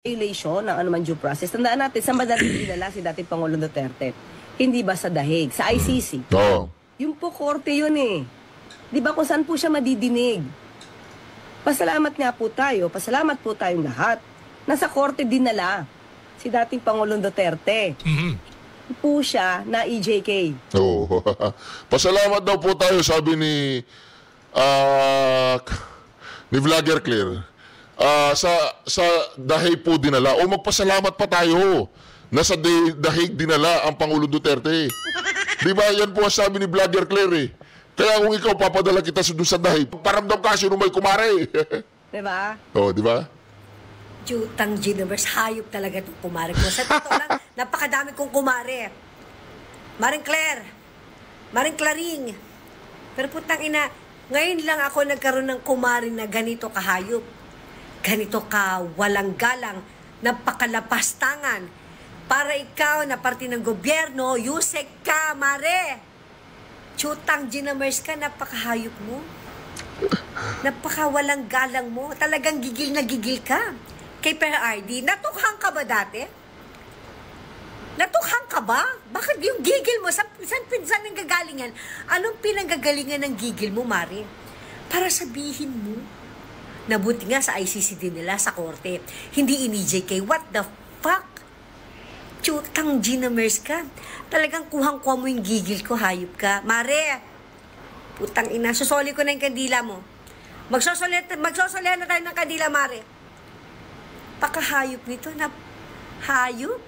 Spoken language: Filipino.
violation ng anuman due process. Tandaan natin, saan ba natin dinala si dating Pangulong Duterte? Hindi ba sa dahig? Sa ICC? Oo. Yung po korte yun eh. Di ba kung saan po siya madidinig? Pasalamat nga po tayo, pasalamat po tayong lahat. Nasa korte dinala si dating Pangulong Duterte. Po siya na EJK. Oo. Pasalamat daw po tayo, sabi ni Vlogger Claire. Sa dahig po dinala. O magpasalamat pa tayo na sa dahig dinala ang Pangulo Duterte. Di ba yan po ang sabi ni Vlogger Claire eh. Kaya kung ikaw papadala kita sa dahig, paramdam ka sino may kumare. Di ba? Oo, di ba? Jutang Giniverse, hayop talaga itong kumare ko. Sa totoo lang, napakadami kong kumare. Maring Claire, Maring Claring. Pero putang ina, ngayon lang ako nagkaroon ng kumare na ganito kahayop. Ganito ka walang galang, napakalapastangan. Para ikaw na parte ng gobyerno, yusek ka, mare. Jutang Giniverse ka, napakahayop mo. Napakawalang galang mo. Talagang gigil na gigil ka. Kay Per RD, natukhang ka ba dati? Natukhang ka ba? Bakit yung gigil mo? Saan nanggagaling yan? Anong pinanggagalingan ng gigil mo, Mari? Para sabihin mo, nabuti nga sa ICC din nila sa korte. Hindi in-EJK. What the fuck? Chutang Giniverse ka. Talagang kuhang-kuha mo yung gigil ko, hayop ka. Mare, putang ina, susoli ko na yung kandila mo. Magsosoli na tayo ng kandila, Mare. Pakahayop nito na hayop.